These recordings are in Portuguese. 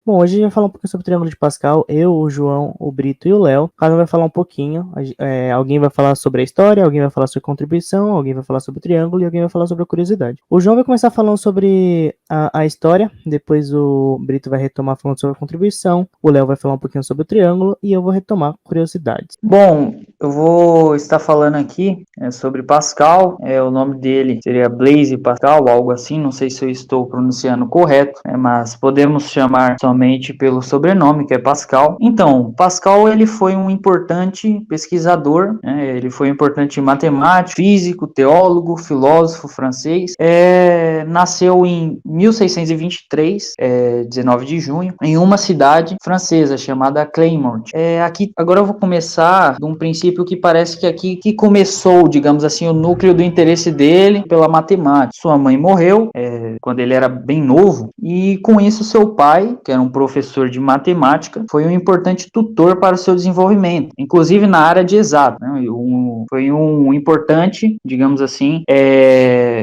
Bom, hoje a gente vai falar um pouquinho sobre o Triângulo de Pascal. Eu, o João, o Brito e o Léo. Cada um vai falar um pouquinho. Alguém vai falar sobre a história, alguém vai falar sobre a contribuição, alguém vai falar sobre o triângulo e alguém vai falar sobre a curiosidade. O João vai começar falando sobre a história, depois o Brito vai retomar falando sobre a contribuição, o Léo vai falar um pouquinho sobre o triângulo e eu vou retomar curiosidades. Bom, eu vou estar falando aqui sobre Pascal. O nome dele seria Blaise Pascal, algo assim. Não sei se eu estou pronunciando correto, mas podemos chamar somente pelo sobrenome, que é Pascal. Então, Pascal ele foi um importante pesquisador, ele foi um importante matemático, físico, teólogo, filósofo francês. Nasceu em 1623, 19 de junho, em uma cidade francesa chamada Clermont. Aqui agora eu vou começar de um princípio que parece que aqui que começou, digamos assim, o núcleo do interesse dele pela matemática. Sua mãe morreu quando ele era bem novo e com isso seu pai, que era um professor de matemática, foi um importante tutor para o seu desenvolvimento, inclusive na área de exato, né? Foi um importante, digamos assim,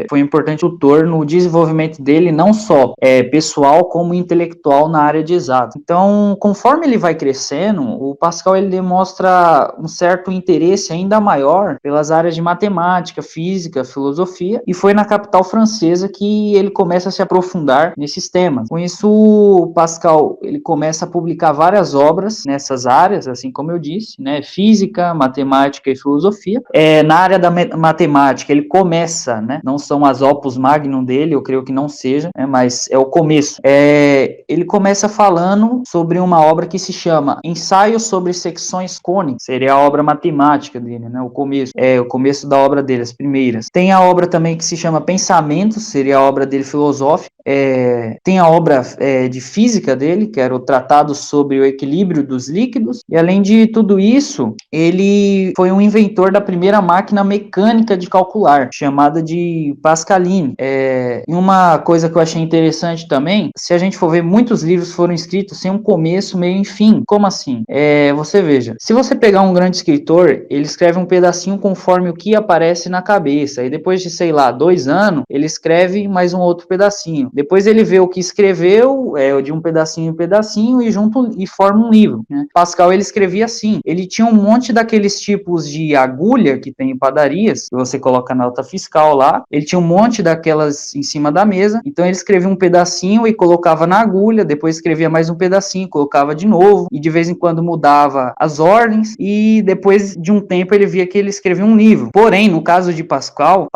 foi um importante tutor no desenvolvimento dele, não só pessoal como intelectual na área de exato. Então, conforme ele vai crescendo, o Pascal ele demonstra um certo interesse ainda maior pelas áreas de matemática, física, filosofia, e foi na capital francesa que ele começa a se aprofundar nesses temas. Com isso, o Pascal ele começa a publicar várias obras nessas áreas, assim como eu disse, né, física, matemática e filosofia. Na área da matemática, ele começa, né, não são as opus magnum dele, eu creio que não seja, mas é o começo. Ele começa falando sobre uma obra que se chama Ensaio sobre Secções Cônicas, seria a obra matemática dele, né, o começo da obra dele, as primeiras. Tem a obra também que se chama Pensamentos, seria a obra dele filosófica. Tem a obra de física dele, que era o Tratado sobre o Equilíbrio dos Líquidos, e além de tudo isso, ele foi um inventor da primeira máquina mecânica de calcular, chamada de Pascaline. E uma coisa que eu achei interessante também, se a gente for ver, muitos livros foram escritos sem um começo, meio e fim. Como assim? Você veja, se você pegar um grande escritor, ele escreve um pedacinho conforme o que aparece na cabeça, e depois de, sei lá, 2 anos, ele escreve mais um outro pedacinho. Depois ele vê o que escreveu, de um pedacinho em pedacinho, e junto e forma um livro, né? Pascal, ele escrevia assim, ele tinha um monte daqueles tipos de agulha que tem em padarias, que você coloca na nota fiscal lá, ele tinha um monte daquelas em cima da mesa, então ele escrevia um pedacinho e colocava na agulha, depois escrevia mais um pedacinho, colocava de novo, e de vez em quando mudava as ordens, e depois de um tempo ele via que ele escrevia um livro. Porém, no caso de Pascal,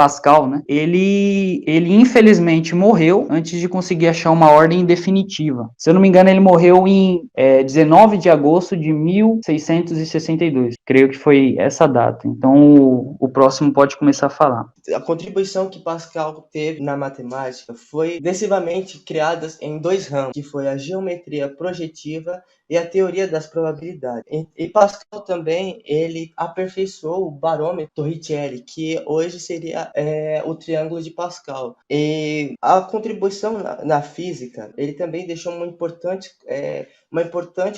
né, ele infelizmente morreu antes de conseguir achar uma ordem definitiva. Se eu não me engano, ele morreu em 19 de agosto de 1662. Creio que foi essa data. Então, o próximo pode começar a falar. A contribuição que Pascal teve na matemática foi decisivamente criada em 2 ramos, que foi a geometria projetiva e a teoria das probabilidades. E Pascal também, ele aperfeiçoou o barômetro Torricelli, que hoje seria o triângulo de Pascal. E a contribuição na física, ele também deixou uma importante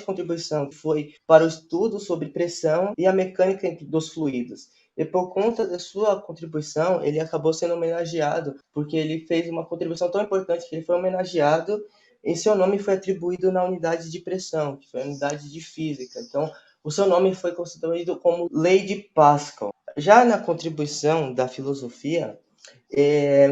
contribuição, que foi para o estudo sobre pressão e a mecânica dos fluidos. E por conta da sua contribuição, ele acabou sendo homenageado, porque ele fez uma contribuição tão importante que ele foi homenageado e seu nome foi atribuído na unidade de pressão, que foi a unidade de física. Então, o seu nome foi constituído como Lei de Pascal. Já na contribuição da filosofia,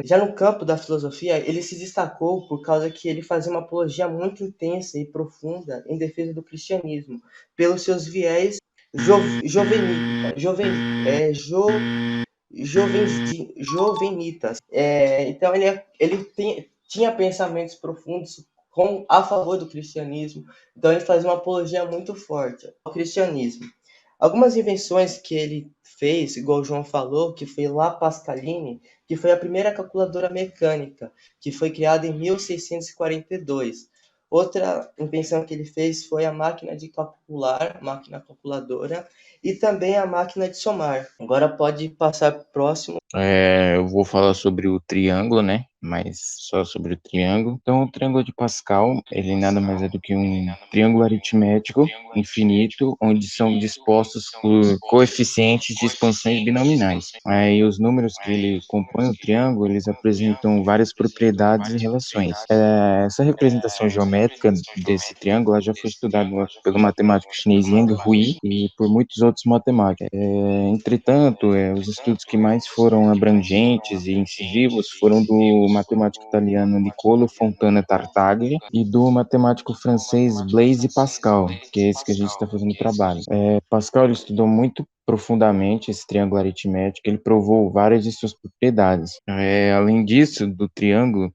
já no campo da filosofia, ele se destacou por causa que ele fazia uma apologia muito intensa e profunda em defesa do cristianismo, pelos seus viés jovenitas. Então ele tinha pensamentos profundos a favor do cristianismo, então ele fazia uma apologia muito forte ao cristianismo. Algumas invenções que ele fez, igual o João falou, que foi La Pascaline, que foi a primeira calculadora mecânica, que foi criada em 1642. Outra invenção que ele fez foi a máquina calculadora, e também a máquina de somar. Agora pode passar pro próximo. Eu vou falar sobre o triângulo, né? mas só sobre o triângulo. Então, o triângulo de Pascal, ele nada mais é do que um triângulo aritmético infinito, onde são dispostos por coeficientes de expansões binominais. Aí, os números que ele compõe o triângulo, eles apresentam várias propriedades e relações. Essa representação geométrica desse triângulo ela já foi estudada pelo matemático chinês Yang Hui e por muitos outros matemáticos. Entretanto, os estudos que mais foram abrangentes e incisivos foram do matemático italiano Niccolò Fontana Tartaglia e do matemático francês Blaise Pascal, que é esse que a gente está fazendo o trabalho. Pascal ele estudou muito profundamente esse triângulo aritmético, ele provou várias de suas propriedades. Além disso, do triângulo,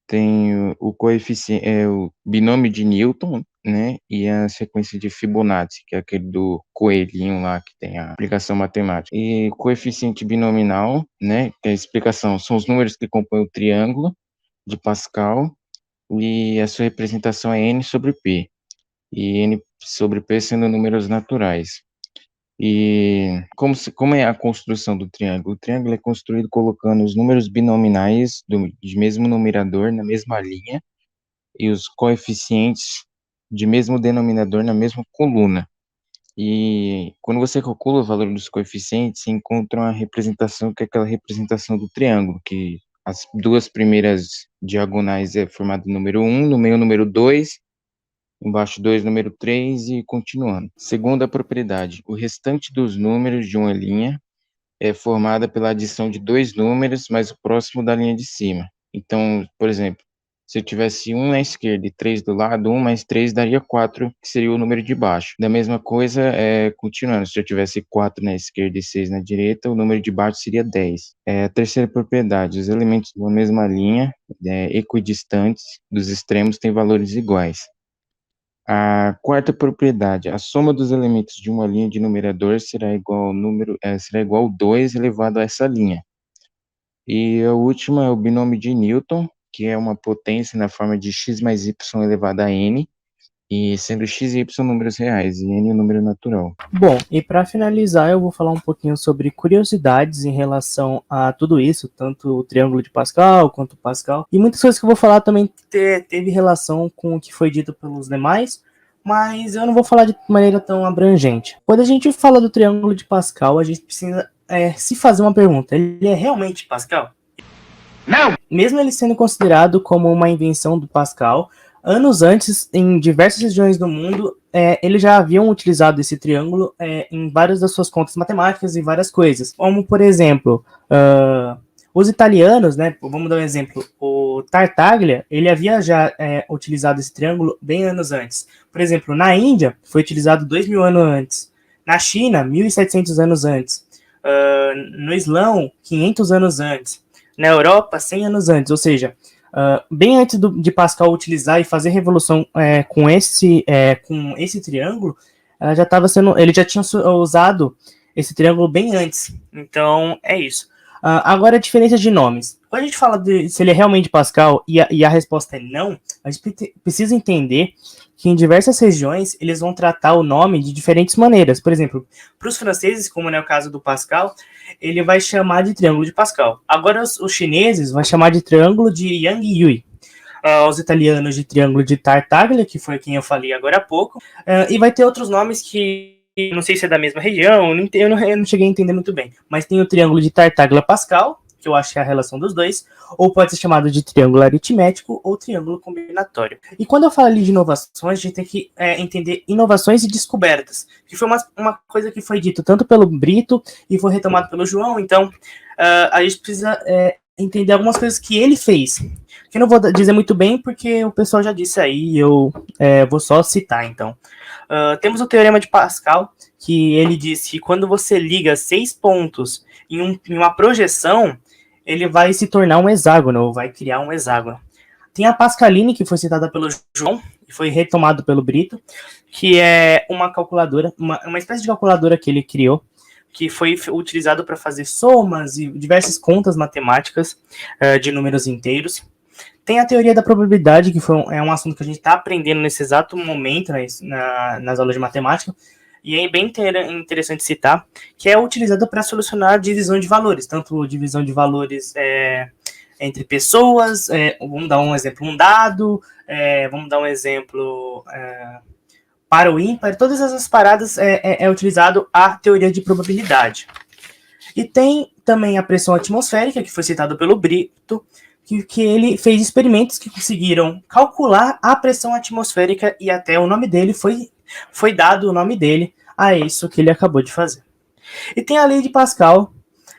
tem o coeficiente, o binômio de Newton, né, e a sequência de Fibonacci, que é aquele do coelhinho lá que tem a explicação matemática. E coeficiente binominal, né, que é a explicação, são os números que compõem o triângulo de Pascal, e a sua representação é n sobre p, e n sobre p sendo números naturais. E como é a construção do triângulo? O triângulo é construído colocando os números binominais de mesmo numerador na mesma linha e os coeficientes de mesmo denominador na mesma coluna. E quando você calcula o valor dos coeficientes, você encontra uma representação que é aquela representação do triângulo, que as duas primeiras diagonais é formado o número 1, no meio o número 2, embaixo 2, número 3 e continuando. Segunda propriedade, o restante dos números de uma linha é formada pela adição de dois números mais o próximo da linha de cima. Então, por exemplo, se eu tivesse 1 na esquerda e 3 do lado, 1 mais 3 daria 4, que seria o número de baixo. Da mesma coisa, continuando, se eu tivesse 4 na esquerda e 6 na direita, o número de baixo seria 10. A terceira propriedade, os elementos de uma mesma linha, equidistantes dos extremos, têm valores iguais. A quarta propriedade, a soma dos elementos de uma linha de numerador será igual ao 2 elevado a essa linha. E a última é o binômio de Newton, que é uma potência na forma de x mais y elevado a n, e sendo x e y números reais e n o número natural. Bom, e para finalizar, eu vou falar um pouquinho sobre curiosidades em relação a tudo isso, tanto o triângulo de Pascal quanto o Pascal. E muitas coisas que eu vou falar também teve relação com o que foi dito pelos demais, mas eu não vou falar de maneira tão abrangente. Quando a gente fala do triângulo de Pascal, a gente precisa se fazer uma pergunta: ele é realmente Pascal? Não! Mesmo ele sendo considerado como uma invenção do Pascal, anos antes, em diversas regiões do mundo, eles já haviam utilizado esse triângulo em várias das suas contas matemáticas e várias coisas. Como, por exemplo, os italianos, né? Vamos dar um exemplo. O Tartaglia, ele havia já utilizado esse triângulo bem anos antes. Por exemplo, na Índia, foi utilizado 2.000 anos antes. Na China, 1.700 anos antes. No Islão, 500 anos antes. Na Europa, 100 anos antes. Ou seja, bem antes de Pascal utilizar e fazer revolução com esse triângulo, ele já tinha usado esse triângulo bem antes. Então, é isso. Agora, a diferença de nomes. Quando a gente fala se ele é realmente Pascal e a resposta é não, a gente precisa entender que em diversas regiões eles vão tratar o nome de diferentes maneiras. Por exemplo, para os franceses, como é o caso do Pascal, ele vai chamar de triângulo de Pascal. Agora, os chineses vão chamar de triângulo de Yang Yui. Os italianos de triângulo de Tartaglia, que foi quem eu falei agora há pouco. E vai ter outros nomes que não sei se é da mesma região, eu não cheguei a entender muito bem. Mas tem o triângulo de Tartaglia-Pascal, que eu acho que é a relação dos dois, ou pode ser chamado de triângulo aritmético ou triângulo combinatório. E quando eu falo ali de inovações, a gente tem que entender inovações e descobertas, que foi uma coisa que foi dito tanto pelo Brito e foi retomado pelo João. Então, a gente precisa entender algumas coisas que ele fez, que eu não vou dizer muito bem, porque o pessoal já disse aí, eu vou só citar, então. Temos o Teorema de Pascal, que ele diz que quando você liga 6 pontos em uma projeção, ele vai se tornar um hexágono, ou vai criar um hexágono. Tem a Pascaline, que foi citada pelo João, e foi retomado pelo Brito, que é uma calculadora, uma espécie de calculadora que ele criou, que foi utilizado para fazer somas e diversas contas matemáticas de números inteiros. Tem a teoria da probabilidade, que é um assunto que a gente está aprendendo nesse exato momento nas aulas de matemática, e é bem interessante citar, que é utilizada para solucionar a divisão de valores, tanto divisão de valores entre pessoas, vamos dar um exemplo, um dado, vamos dar um exemplo para o ímpar, todas essas paradas é utilizado a teoria de probabilidade. E tem também a pressão atmosférica, que foi citado pelo Brito, que ele fez experimentos que conseguiram calcular a pressão atmosférica e até o nome dele foi dado o nome dele a isso que ele acabou de fazer. E tem a lei de Pascal,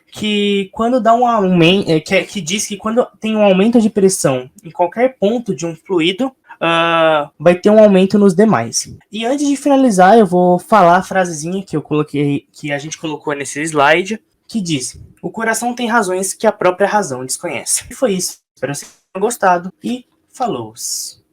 que quando dá um aumento, que diz que quando tem um aumento de pressão em qualquer ponto de um fluido, vai ter um aumento nos demais. E antes de finalizar, eu vou falar a frasezinha que eu coloquei, que a gente colocou nesse slide, que diz: o coração tem razões que a própria razão desconhece. E foi isso. Espero que vocês tenham gostado e falou!